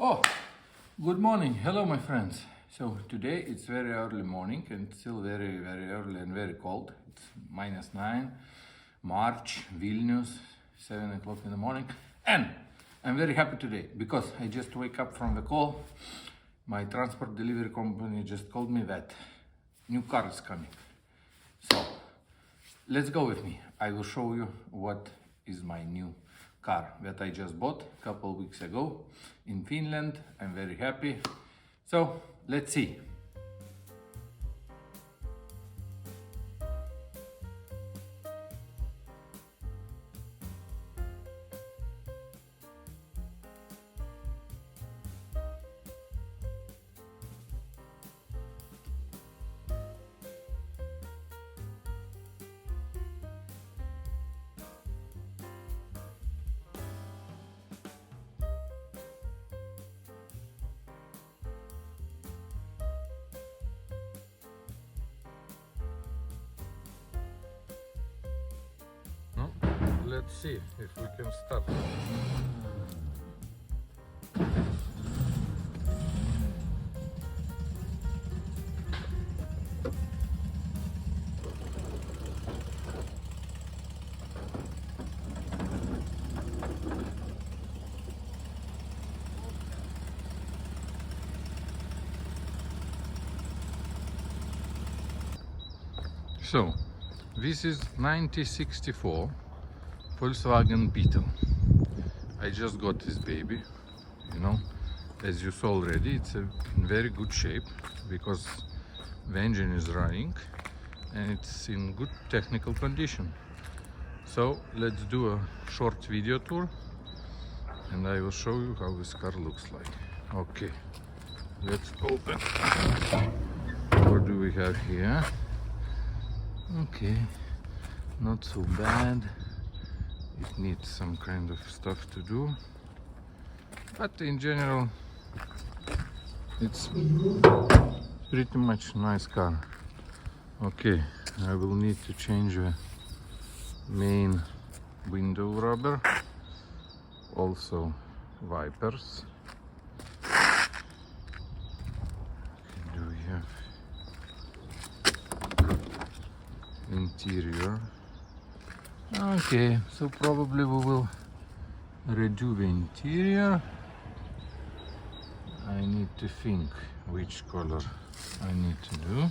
Oh, good morning. Hello, my friends. So today it's very early morning and still very early and very cold. It's -9, March, Vilnius, 7 o'clock in the morning. And I'm very happy today because I just wake up from the call. My transport delivery company just called me that new car is coming. So let's go with me. I will show you what is my new car that I just bought a couple weeks ago in Finland. I'm very happy. So let's see. Let's see if we can start. So, this is 1964 Volkswagen Beetle. I just got this baby, as you saw already. It's in very good shape because the engine is running and it's in good technical condition. So let's do a short video tour and I will show you how this car looks like. Okay, let's open. What do we have here? Okay, not so bad. It needs some kind of stuff to do, but in general it's pretty much nice car. Okay, I will need to change the main window rubber, also wipers. Okay, do we have interior? Okay, so probably we will redo the interior. I need to think which color I need to do.